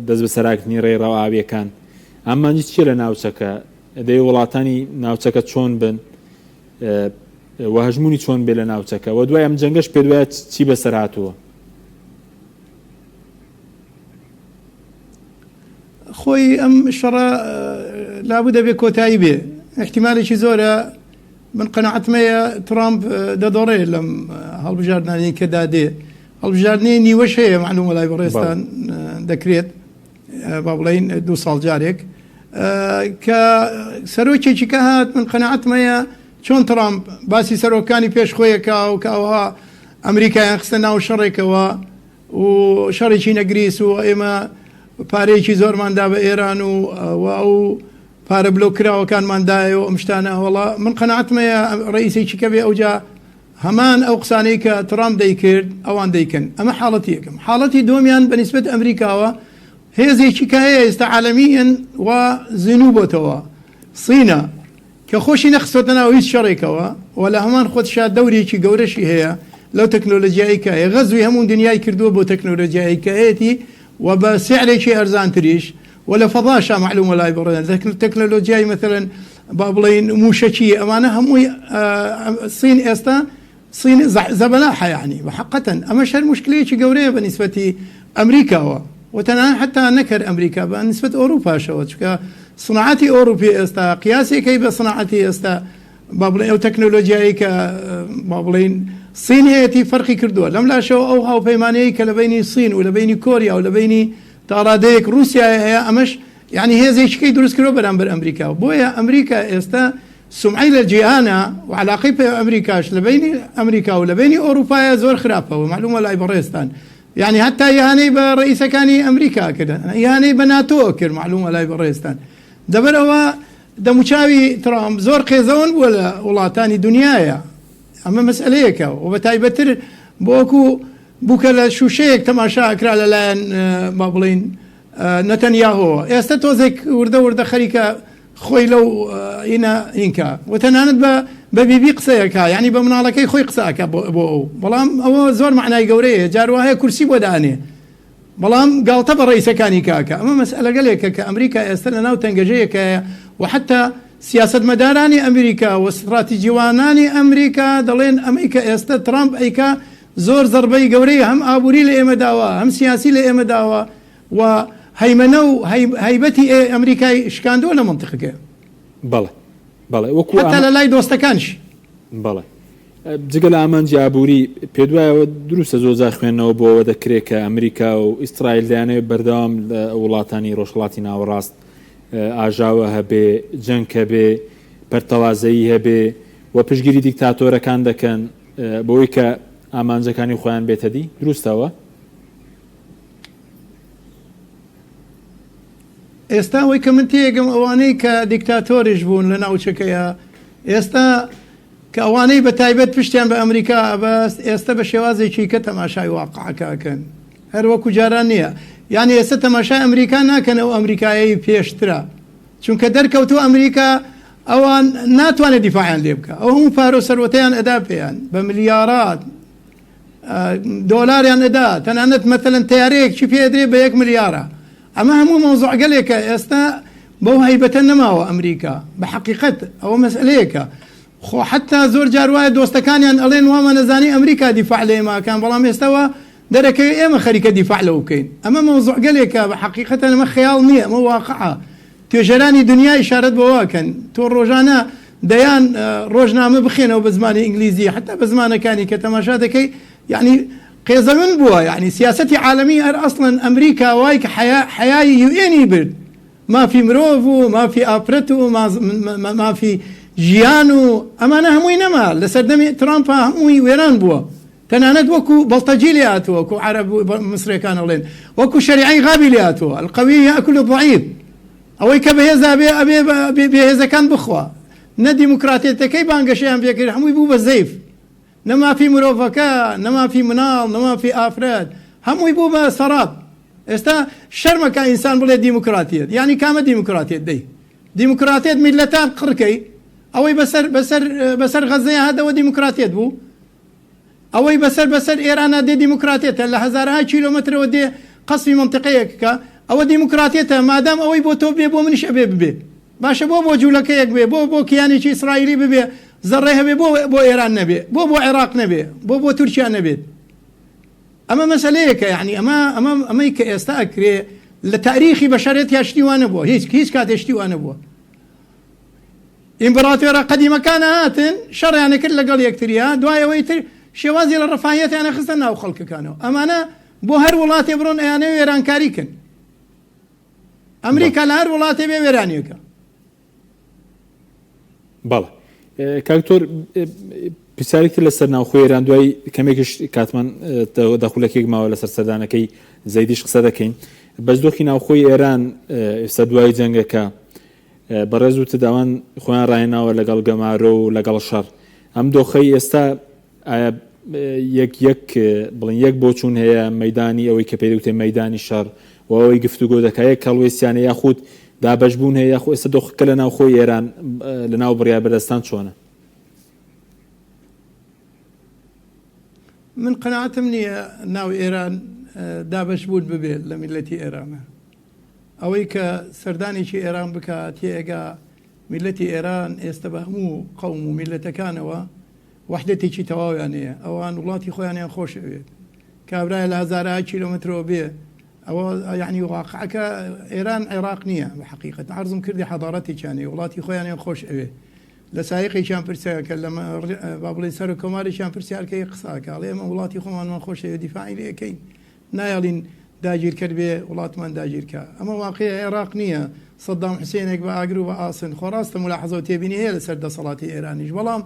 دەست بە سەراکردنی ڕێڕاو ئاویەکان ئامانجی چیە لە ناوچەکە دەی وڵاتانی ناوچەکە چۆن بن و هەژمونی چۆن بێ لە ناوچەکە و دوای ئەم جەنگەش پێ دوایە چی بەسەر هاتووە؟ خۆی ئەم شەڕە لابوو دەبێت کۆتایی بێ احتیمالێکی زۆرە من قەناعەتمەیە ترامپ دەدۆڕێت لەم هەڵبژاردنانی کە دادێ هەڵبژاردنی نیوەش هەیە معلومە لای بەڕێستان دەکرێت با بڵین 2 ساڵ جارێک کە سەرۆکێکی کە هات من قەناعەتمەیە چۆن ترامپ باسی سەرۆکانی پێشخۆیەکە و کە ئەوها ئەمریکایان خستە ناو شەڕێکەوە و شەڕێکی نەگریس و ئێمە پارەیەکی زۆرماندا بە ئێران و ئەو پارە بلۆکراوەکانماندایە و ئەم شتانە وەڵا من قەناعەتمەیە ڕئیسێکی کە بێ ئەوجا همان أو قسانيك ترامب ديكرد أوان ديكن أما حالتيكم حالتي دوميان بالنسبة أمريكا هي زي شكاية عالميا وزنوبتوا صينا كخوشي نخصتنا ويس شركة ولا همان خد شاد دوري شي قورشي هي لو تكنولوجيا كاي غزوي همون دنياي كردو بو تكنولوجيا كايتي وبسعر شي ارزان تريش ولا فضاشة معلومة لا يبرد التكنولوجيا مثلا بابلين موشكي امانه هم الصين استا صين زبلاحة يعني وحقا اما شر مشكلة شي قوريه بالنسبة امريكا وتنا حتى نكر امريكا بالنسبة اوروبا شوت صناعتي اوروبي استا قياسي كيف صناعتي استا بابلين او تكنولوجيا بابلين الصين هي تي فرقي كردوها لم لا شو اوها وبيمانيك لبيني الصين ولا بيني كوريا ولا بيني تاراديك روسيا هي امش يعني هي زي شكي دروس كرو برامبر امريكا وبويا امريكا استا سمعي للجيانا وعلاقي بامريكاش لبيني امريكا ولا بيني اوروبا زور خرافه ومعلومه لا يبرستان يعني حتى يهاني برئيس كاني امريكا كده يهاني بناتو اكر معلومه لا يبرستان دبر هو دمشاوي ترامب زور قيزون ولا والله تاني دنيايا اما مسألة وبتايبتر بوكو بوكلا شو شيك تماشا اكرا لان بابلين نتنياهو استتوزك ورده خريكا خوي لو هنا إنكا وتناند ببيبي قصيكا يعني بمنالكي خوي قصاكا بو بلام او زور معناي قوريه جاروا هي كرسي وداني بلام قال تبر رئيس كاني كاكا اما مسألة قال لك كامريكا استلنا وتنجيك وحتى سياسة مداراني أمريكا واستراتيجيواناني أمريكا دلين أمريكا استا ترامب أيكا زور ضربي قورية هم آبوري لإيما داوا هم سياسي لإيما داوا وهيمنو هيبتي أمريكا شكان دولا منطقة بله وكو حتى لا دوستكانش بله جگەل ئامانجی ئابووری پێدوایەوە دروستە زۆر خوێندنەوە بۆەوە دەکرێت کە ئەمریکا و ئیسرائیل دەیانەوێت بەردەوام لە وڵاتانی ڕۆژهەڵاتی ناوەڕاست ئاژاوە هەبێ جەنگ هەبێ پەرتەوازەیی هەبێ و پشگیری دیکتاتۆرەکان دەکەن بۆی کە ئامانجەکانی خۆیان بێتە دی دروستەوە ئێستا وەی کە من تێگەم ئەوانەی کە دیکتاتۆریش بوون لە ناوچەکەیە ئێستا کە ئەوانەی بە تایبەت پشتیان بە ئەمریکا ئەبەست ئێستا بە شێوازێکی کە تەماشای واقعەکەکەن هەر وەکو جاران نییە یعنی ئێستا تەماشای ئەمریکا ناکەن ئەو ئەمریکایی پێشترە چونکە دەرکەوتو ئەمریکا ئەوان ناتوانێت دیفاعیان لێ بکە ئەو هەموو پارۆ سەرۆتەیان ئەدا پێیان بە ملیارات دۆلاریان ئەدا تەنانەت مەتەلەن تەیارەیەکی پێدرێ بە 1 ملیارە ئەمە هەموو مەوزوع گەلێکە ئێستا بەو هەیبەتە نەماوە ئەمریکا بە حەقیقەت ئەوە مەسئلەیەکە خۆ حتا زۆر جار وایە دۆستەکانیان ئەڵێن وامە نەزانی ئەمریکا دیفاع لە ئێماکان بەڵام ئێستاوە دەرەکەوێت ئێمە خەریکە دیفاع لەو بکەین ئەمە مەوزوع گەلێکە بە حەقیقەتە ئەمە خەیاڵ نییە ئەمە واقعە توێژەرانی دنیا ئیشارەت بەوەکەن تۆ ڕۆژانە دەیان ڕۆژنامە بخێنەوە بە زمانی ئینگلیزی حتا بە زمانەکانی کە تەماشا دەکەی یعنی قێزەون بووە یعنی سیاسەتی عالەمی هەر ئەسڵەن ئەمریکا وای کە حەیای UN برد مافی مرۆڤ و مافی ئافرەت و مافی ژیان و ئەمانە هەمووی نەما لە سەردەمی ترامپا هەمووی وێران بووە تەنانەت وەکو بەڵتەجی لێ هاتووە وەکو عەرەب مسرەکان ئەڵێن وەکو شەریعەی غابی لێ هاتووە القەوی یەأکل الضەعیف ئەوەی کە بەهێزا بێ ئەبێ بێهێزەکان بخوا نە دیموکراتێتەکەی بانگەشەیان پێکرد هەمووی بوو بە زەیف نەمافی مرۆڤەکە نەمافی مناڵ نەمافی ئافرەت هەمووی بوو بە سەراب ئێستا شەرمەکە ئینسان بڵێ دیموکراتیت یعنی کامە دیموکراتیت دەی دیموکراتیت میلەتان قڕکەی ئەوەی بەسەر غەزەیە هاتەوە دیموکراتیت بوو ئەوەی بەسەر ئێرانە دێ دیموکراتێتە لە هەزارها کیلۆمەترەوە دێ قەسمی منتقەیەکە ئەوە دیموکراتێتە مادام ئەوەی بۆ تۆ بێ بۆ منیش ئەبێ ببێ باشە بۆ جوولەکەیەک بێ بۆ کیانێکی ئیسرائیلی ببێ زەڕێ هەبێ بۆ ئێران نەبێ بۆ عێراق نەبێ بۆ تورکیا نەبێت ئەمە مەسەلەیەکە یعنی ئەمەی کە ئێستا ئەکرێ لە تاریخی بەشەرێت هێشتی وانە بووە هیچ کات هێشتی وانە بووە ئیمپراتۆرە قەدیمەکانە هاتن شەڕیانە کرد لەگەڵ یەکتریە دوایەوەی تر شێوازی لە ڕەفاهیەتیانە خستە ناو خەڵکەکانەوە ئەمانە بۆ هەر وڵاتێ بڕۆن ئەیانەوێ وێرانکاریکن ئەمریکا لە هەر وڵاتێ بێ وێرانیەکە بەڵێ کاکتۆر پرسیارێکی لەسەر ناوخۆی ئێران دوای کەمێکیش کاتمان دەخولەکێک ماوە لەسەر سەردانەکەی زەیدیش قسە دەکەین بەشدۆخی ناوخۆی ئێران ئێستا دوای جەنگەکە بەڕێز و تداوان خۆیان ڕاهێناوە لەگەڵ گەمارە و لەگەڵ شەڕ ئەم دۆخەی ئێستا بڵین یەک بۆ چوون هەیە مەدانی ئەوەی کە پێدەوتێ مەدانی شەڕ و ئەوەی گفتوگۆ دەکات یەک هەڵوێستیانە یاخود دابەشبوون هەیە یاخۆ ئێستا دۆخەکە لە ناوخۆی ئێران لە ناو بڕیار بەدەستان چۆنە؟ من قەناعەتم نییە ناو ئێران دابەشبوون ببێت لە میلەتی ئێرانە. ئەوەی کە سەردانێکی ئێران بکات تێگا میلەتی ئێران ئێستا بە هەموو قەوم و میلەتەکانەوە وحدەتێکی تەواویان هەیە، ئەوان وڵاتی خۆیانیان خۆش ئەوێت کابرای لە هەزارها کیلۆمترەوە بێ. ئەوە یعنی واقعەکە ئێران عێراق نییە بە حەقیقەت عەرزم کردی حەضارەتێکیانێ وڵاتی خۆیانیان خۆش ئەوێ. لە سایقێکیان پرسیارکە لە با بڵێ سەر و کۆمارێکیان پرسیارکەی قساکە ئەڵێ ئێمە وڵاتی خۆمانمان خۆش ئەوێ دیفاعی لێ یەکەین، نایڵین داگیر کرد بێ وڵاتمان داگیرکە. ئەمە واقعی عێراق نییە. سەدام حوسێنێک بە ئاگر و بە ئاسن خۆڕاستە ملاحەزە و تێبینی هەیە لەسەر دەسەڵاتی ئێرانیش، بەڵام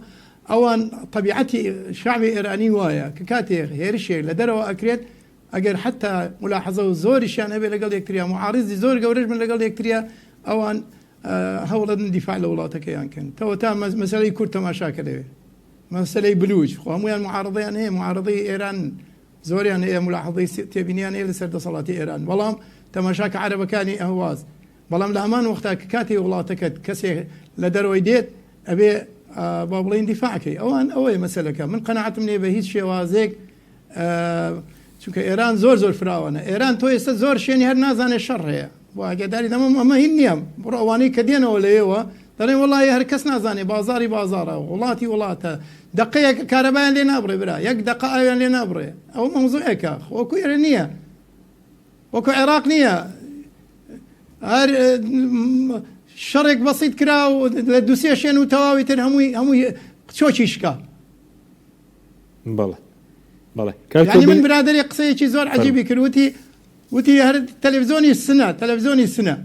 ئەوان طبیعەتی شعبی ئێرانی وایە کە کاتێک هێرشێک لە دەرەوە ئەکرێت ئەگەر حتا ملاحەزە و زۆریشیان هەبێ لەگەڵ یەکتریا معارضی زۆر گەورەش من لەگەڵ یەکتریا ئەوان هەوڵەدن دیفاع لە وڵاتەکەیان کەن. تەوە تا مەسەلەی کورد تەماشاکە لەوێ، مەسەلەی بلوچ خۆ هەمویان معارضەیان هەیە، معارضەی ئێران زۆریان هەیە، ملاحەزەی تێبینیان هەیە لەسەر دەسەڵاتی ئێران، بەڵام تەماشاکە عەرەبەکانی ئەهواز. بەڵام لە هەمان وەختا کە کاتی وڵاتەکەت کەسێک لە دەرەوەی دێت ئەبێ با بڵێن دیفاعکەی ئەوان ئەوەیە مەسەلەکە. من قەناعەتم نییە بە هیچ شێوازێک، چونکە ئێران زۆر فراوانە. ئێران تۆ ئێستا زۆر شوێنی هەر نازانێت شەڕ هەیە، واگەداری ئەمە هین نییە. بڕۆ ئەوانەی کە دێنەوە لەوێەوە دەڵێن وەڵی هەر کەس نازانێ بازاری بازارە وڵاتی وڵاتە دقەیەک کارەبایان لێ نابڕێ برا یەک دقە ئاویان لێ نابڕێ. ئەوە مەوزوعێکە وەکو ئێرە نییە، وەکو عێراق نییە. هەر شەڕێک بەسیط کرا و لە دووسێ شوێن و تەواوی تر هەمووی چۆکی شکا. بەڵێ بەڵێ یعنی من برادری قسەیەکی زۆر عەجیبی کرد، وتی هەر تەلەڤیزۆنی سنە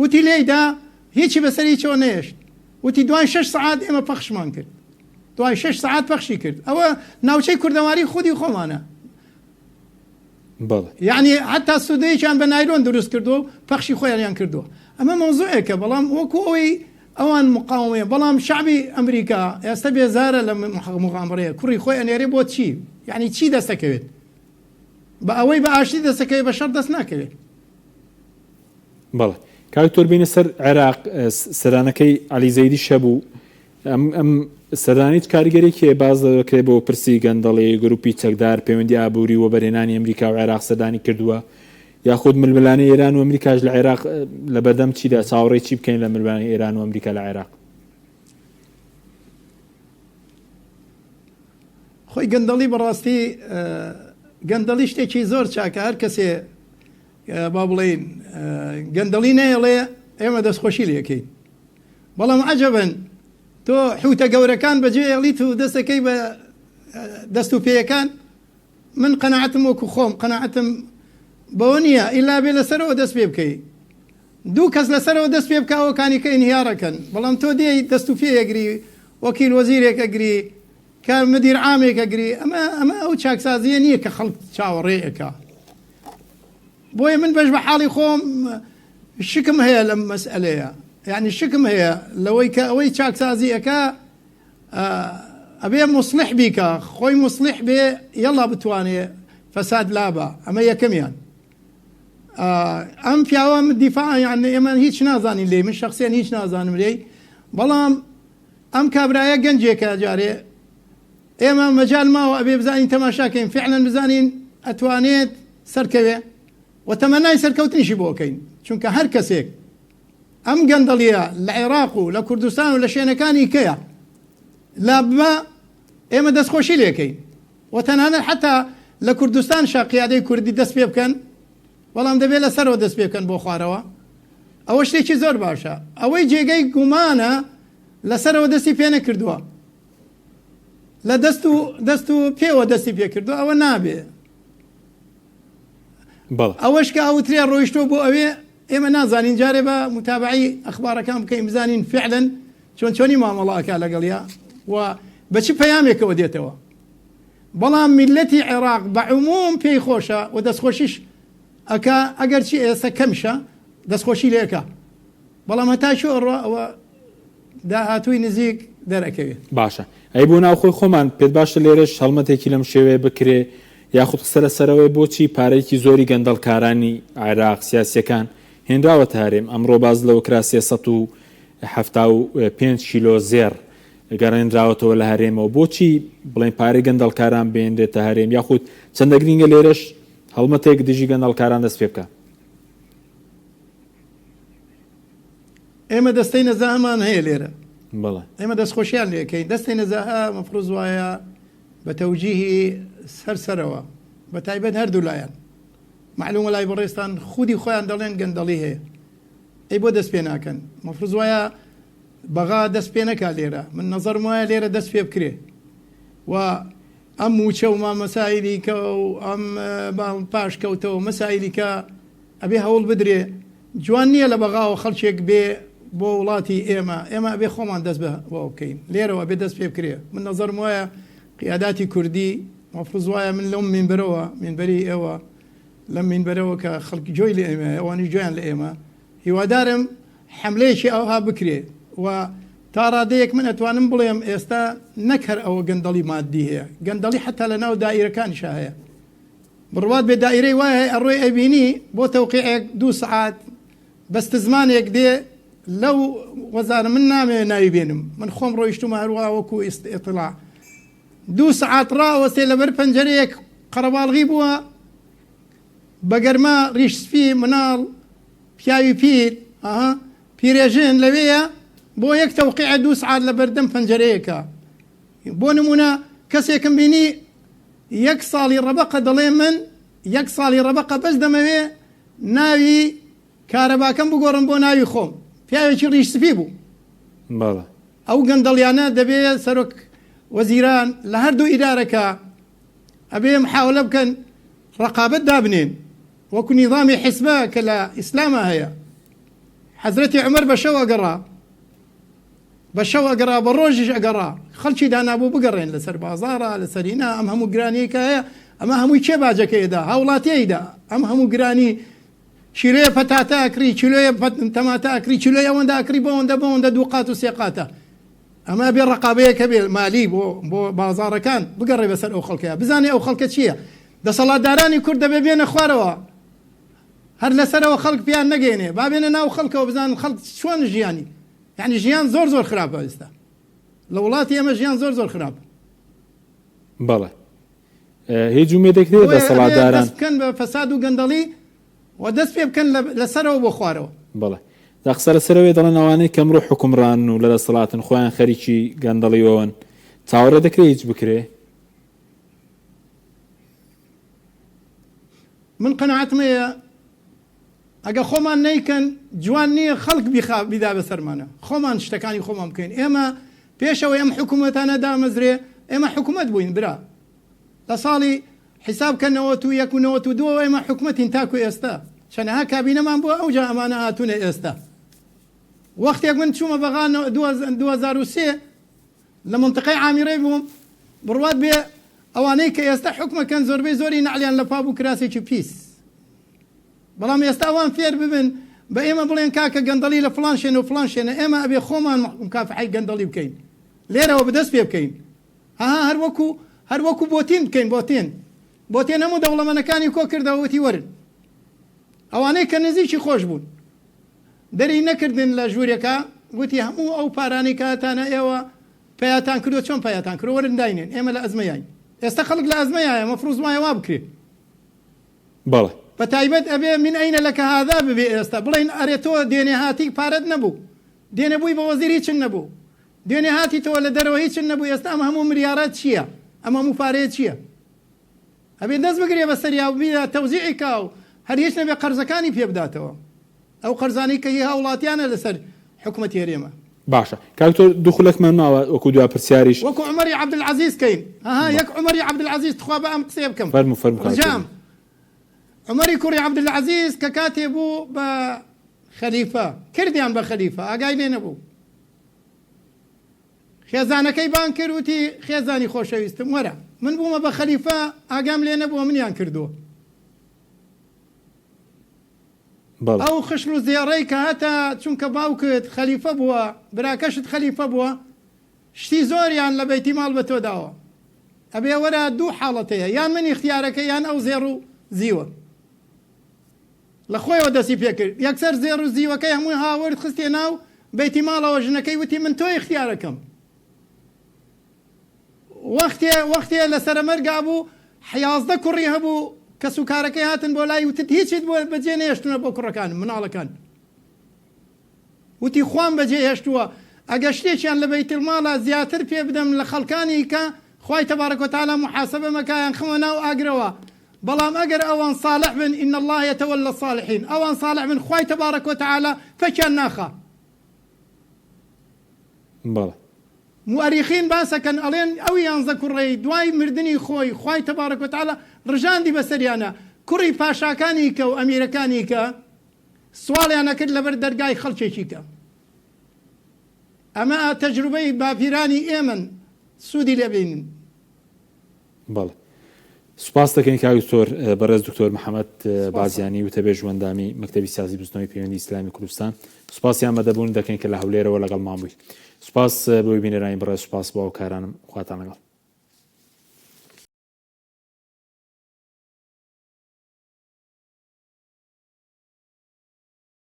وتی لێیدا هیچی بەسەری چۆ نەهێشت، وتی دوای 6 سعات ئێمە پەخشمان کرد، دوای 6 سعات پەخشی کرد. ئەوە ناوچەی کوردەواری خودی خۆمانە. یعنی حتا سودەیەکیان بە نایلۆن دروست کردو و پەخشی خۆیانیان کردووە. ئەمە مەوزوعێکە، بەڵام وەکو ئەوەی ئەوان مقاومەیە. بەڵام شعبی ئەمریکا ئێستا بێزارە لە مغامرەیە، کوڕی خۆی ئەنێرێ بۆ چی؟ یعنی چی دەستەکەوێت؟ بە ئەوەی بە ئاشتی دەستەکەوێت بە شەڕ دەست ناکەوێت. بەڵێ کاکتۆر بینە سەر عێراق سەرانەکەی عەلی زەیدی شەبوو ئەم سەردانیت کاریگەرێکی باز دەکرێت بۆ پرسی گەندەڵی گروپی چەکدار پەیوەندی ئابووری و بەرهێنانی ئەمریکا و عێراق سەردانی کردووە، یاخود ململانەی ئێران و ئەمریکاش لە عێراق لە بەردەم چیدا چاوەڕێی چی بکەین لە ململانەی ئێران و ئەمریکا لە عێراق؟ خۆی گەندەڵی بەڕاستی گەندەڵی شتێکی زۆر چاکە. هەر کەسێ با بڵێن گەندەڵی نەیەڵێ ئێمە دەستخۆشی لەکەین، بەڵام عەجەبەن تۆ حوتە گەورەکان بەجێ ئەڵیت و دەستەکەی بە دەست و پێیەکان. من قەناعەتم وەکو خۆم قەناعەتم بەوە نییە ئیلا بێ لەسەرەوە دەست پێ بکەی. دوو کەس لەسەرەوە دەست پێ بکەوەکانی کە ئینهیارەکەن، بەڵام تۆ دێی دەست و پێیەگری وەکیل وەزیرێک ئەگری کە مدیر عامێک ئەگری. ئەمە ئەو چاکسازیە نییە کە خەڵک چاوەڕێیەکە. بۆیە من بەش بە حاڵی خۆم شکم هەیە لەم مەسئلەیە، یعنی شکم هەیە لەوەی کە ئەوەی چاکسازی ئەکا ئەبێ مصلح بیکە، خۆی مصلح بێ یەڵا بتوانێ فەساد لابە. ئەمە یەکەمیان. ئەم پیاوە دیفاع یعنی ئێمە هیچ نازانین لێ، من شخصیان هیچ نازانم لێ، بەڵام ئەم کابرایە گەنجێکە جارێ ئێمە مەجال ماوە ئەبێ بزانین تەماشاکەین فعلا بزانین ئەتوانێت سەرکەوێ و تەمەنای سەرکەوتنیشی بۆکەین. چونکە هەر کەسێک ئەم گەندەڵیە لە عێراق و لە کوردستان و لە شوێنەکانی کەیە لابمە ئێمە دەستخۆشی لێکەین و تەنانەت حتا لە کوردستان شاقیادەی کوردی دەست پێ بکەن، بەڵام دەبێت لەسەرەوە دەست پێ بکەن بۆ خوارەوە. ئەوە شتێکی زۆر باشە. ئەوەی جێگەی گومانە لەسەرەوە دەستی پێ نەکردووە، لە دەست و پێوە دەستی پێ کردووە، ئەوە نابێ. ئەوەش کە ئەوترێ ڕۆیشتۆ بۆ ئەوێ ئێمە نازانین، جارێ بە متابعی ئەخبارەکان بکەین بزانین فعلا چۆنی مامەڵاکە لەگەڵیا و بەچی پەیامێکەوە دێتەوە. بەڵام میلەتی عێراق بە عموم پێی خۆشە و دەستخۆشیش ئەکا، ئەگەر چی ئێستا کەمشە دەستخۆشی لێکە، بەڵام هەتا شۆڕە ئەوە داهاتووی نزیک دەرەکەوێت. باشە ئەی بۆ ناوخۆی خۆمان پێت باشە لێرەش هەڵمەتێکی لەم شێوەیە بکرێ یاخود قسە لەسەرەوەی بۆچی پارەیەکی زۆری گەندەڵکارانی عێراق سیاسیەکان هێنراوە هەرێم ئەمڕۆ باز لەوە کرا 375 کیلۆ زێر گەڕێنراوەتەوە لە هەرێمەوە بۆچی بڵێن پارەی گەندەڵکاران بێنرێتە هەرێم یاخود چەندە گرینگە لێرەش هەڵمەتێک دژی گەندەڵکاران دەست پێ بکە ئێمە دەستەی نەزاهمان هەیە لێرە بەڵێ ئێمە دەستخۆشیان لێکەین دەستی نەزاها مەفروض وایە بە تەوجیهی سەرسەرەوە بە تایبەت هەردوو لایەن معلومە لای بەڕێستان خودی خۆیان دەڵێن گەندەڵی هەیە ئەی بۆ دەست پێ ناکەن مەفروض وایە بەغا دەست پێ نەکا لێرە من نەزەرم وایە لێرە دەست پێ بکرێ و ئەم موچە و مامەسایلی کە و ئەم پاش کەوتەوە مەسایلی کە ئەبێ هەوڵ بدرێ جوان نییە لە بەغاوە خەڵکێک بێ بۆ وڵاتی ئێمە ئەبێ خۆمان دەست بە بکەین لێرەوە بێ دەست پێ بکرێ من نەزەرم وایە قیاداتی کوردی مەفروض وایە من لەم مینبەرەوە مینبەری ئێوە لەم مینبەرەوە کە خەڵکی جۆی لە ئێمە ئەوانی جویان لە ئێمە هیوادارم حملەیەکی ئەوها بکرێ و تا ڕادەیەک من ئەتوانم بڵێم ئێستا نەکەر ئەوە گەندەڵی مادی هەیە گەندەڵی حتا لە ناو دائیرەکانیشا هەیە بڕوات بێ دائیرەی وایە ئەڕۆی ئەبینی بۆ تەوقیعێک 2 سعات بەست زمانێک دێ لەو وەزارە من نامێ ناوی بێنم من خۆم ڕۆیشتومە هەروە وەکو ئیطلاع 2 سعات ڕاوەستێ لەبەر پەنجەرەیەک قەرەباڵغی بووە بەگەرما ڕیشسپی مناڵ پیاوی پیر پیرێژن لەوەیە بۆ یەک تەوقیع 2 سعات لە بەردەم پەنجەرەیەکە بۆ نمونە کەسێکم بینی 1 ساڵی ڕەبەقە دەڵێ من 1 ساڵی ڕەبەقە بەس دەمەوێ ناوی کارەباکەم بگۆڕم بۆ ناوی خۆم پیاوێکی ڕیشسپی بوو ئەو گەندەڵیانە دەبێت سەرۆک وەزیران لە هەردوو ئیدارەکە ئەبێ محاولە بکەن ڕقابەت دابنێن وەکو نیظامی حیسبە کە لە ئیسلامە هەیە حەزرەتی عومەر بە شەو ئەگەڕا بە ڕۆژیش ئەگەڕا خەڵکی دانابوو بگەڕێن لەسەر بازاڕە لەسەر هینا ئەم هەموو گرانیەکە هەیە ئەمە هەمووی چێ باجەکەیدا هاوڵاتیەیدا ئەم هەموو گرانی چیلۆیە پەتاتە ئەکری چیلۆیە تەماتە ئەکری چیلۆی ئەوەندە ئەکری بەوەندە 2 قات و 3 قاتە ئەمە بێ ڕقابەیەکە بێ مالی بۆ بازاڕەکان بگەڕێ بەسەر ئەو خەڵکەیە بزانێ ئەو خەڵکە چییە دەسەڵاتدارانی کورد دەبێ بێنە خوارەوە هەر لەسەرەوە خەڵک پیان نەگەێنێ با بێنە ناو خەڵکەوە بزانن خەڵک چۆن ژیانی یعنی ژیان زۆر خراپە ئێستا لە وڵاتی ئێمە ژیان زۆر خراپە بەڵێ هیچ جومێدێک لێ دەسەڵاتداران بکەن بە فەساد و گەندەڵی و دەست پێ بکەن لەسەرەوە بۆ خوارەوە بەڵێ دا قسە لەسەرەوەی دەڵێن ئەوانەی کە ئەمڕۆ حکومڕان و لە دەسەڵاتن خۆیان خەریکی گەندەڵیەوەن چاوەڕێ دەکرێت هیچ بکرێ من قەناعەتم هەیە ئەگە خۆمان نەیکەن جوان نییە خەڵک بیدا بەسەرمانە خۆمان شتەکانی خۆمان بکەین ئێمە پێشەوەی ئەم حکوومەتانە دامەزرێ ئێمە حکوومەت بووین برا لە ساڵی حیسابکەنەوە تو 1992 ئێمە حکوومەتین تاکو ئێستا چەنەها کابینەمان بووە ئەوجا ئەمانە هاتوونە ئێستا وەختێک من چوومە بەغان 2003 لە منطقەی عامیرەی بووم بڕوات بێ ئەوانەی کە ئێستا حکومەکەن زۆری نەعلیان لە پا بوو کراسێکی پیس بەڵام ئێستا ئەوان فێر ببن بە ئێمە بڵێن کاکە گەندەڵی لە فڵان شوێنە و فڵان شوێنە ئێمە ئەبێ خۆمان مکافحەی گەندەڵی بکەین لێرەوە بەدەست پێ بکەین هەر وەکو بۆتین بکەین بۆتین هەموو دەوڵەمەنەکانی کۆ کردەوەتی وەرن ئەوانەی کە نزیکی خۆش بوون دەری نەکردن لە ژوورێکە گوتی هەموو ئەو پارانی کاتانە ئێوە پێیاتان کردو چۆن پێیاتان کردو وەرن داینێن ئێمە لە ئەزمەیان ئێستا خەڵک لە ئەزمەیە مەفروض وایە وا بکرێت بەڵێ بە تایبەت ئەبێ من ئەینە لەکە هادا ببێ ئێستا بڵین ئەرێتەوە دێنێ هاتی پارەت نەبوو دێنێ بووی بە وەزیر هیچن نەبوو دێنێ هاتیتەوە لە دەرەوە هیچن نەبوو ئێستا ئەم هەموو مریارەت چییە ئەم هەموو پارەیە چییە ئەبێ دەست بگرێ بە سەریاوبیە تەوزیعی کاو هەر هیچ نەبێ قەرزەکانی پێ بداتەوە ئەو قەرزانی کە هی هاوڵاتیانە لەسەر حکوومەتی هەرێمە باشە کاکتۆر دوخولەکمان ماوە وەکو دوا پرسیاریش وەکو عومەری عەبدولعەزیز کەین یەک عومەری عەبدولعەزیز تخوا بە ئەم قسەیە بکەم فەرموو عمەری کوڕی عەبدولعەزیز کە کاتێ بوو بە خەلیفە کردیان بە خەلیفە ئاگای لێ نەبوو خێزانەکەی بان کرد وتی خێزانی خۆشەویستم وەرە من بوومە بە خەلیفە ئاگام لێ نەبووە منیان کردووە ئەو خشر و زێڕەی کە هەتا چونکە باوکت خەلیفە بووە براکەشت خەلیفە بووە شتی زۆریان لە بەیتی ماڵ بە تۆ داوە ئەبێ وەرە دوو حاڵەت هەیە یان منی اختیارەکە یان ئەو زێڕ و زیوە لە خۆیەوە دەستی پێکرد یەکسەر زێڕ و زیوەکەی هەمووی هاورد خستێ ناو بەیتی ماڵەوە ژنەکەی وتی من تۆی اختیارەکەم وەختێ لە سەرمەرگا بوو 11 کوڕی هەبوو کە سوکارەکەی هاتن بۆ لای وتت هیچیت بۆ بەجێ نێشتونە بۆ کوڕەکان مناڵەکان وتی خوان بەجێ هێشتووە ئەگە شتێکیان لە بەیتڵماڵە زیاتر پێ بدەم لە خەڵکانی کە خوای تەبارەک وتعالە محاسبە مەکایان خەمە ناو ئاگرەوە بەڵام ئەگەر ئەوان صالح بن إن الله يتولى الصالحين ئەوان صالح بن خوای تەبارەک وتعالە فەکیان ناخا بەڵێ مؤرخین باسەکەن ئەڵێن ئەو 11 کوڕەی دوای مردنی خۆی خوای تەبارەک وتعالە ڕژاندی بەسەریانە کوڕی پاشاکانی کە و ئەمیرەکانی کە سواڵیانە کرد لەبەر دەرگای خەڵکێکی کە ئەمە تەجروبەی باپیرانی ئێمن سوودی لێبینن بەڵێ سوپاس دەکەین کاوی زۆر بەڕێز دکتۆر محەممەد بازیانی وتەبێ ژوەندامی مەکتەبی سیاسی بستنەوەی پەیوەندی ئیسلامی کوردستان سوپاسیان بەدەبوون دەکەین کە لە هەولێرەوە لەگەڵ مام بووی سوپاس بۆی بینەرانی بەڕێز سوپاس بۆ ئەو کارانم خواتان لەگەڵ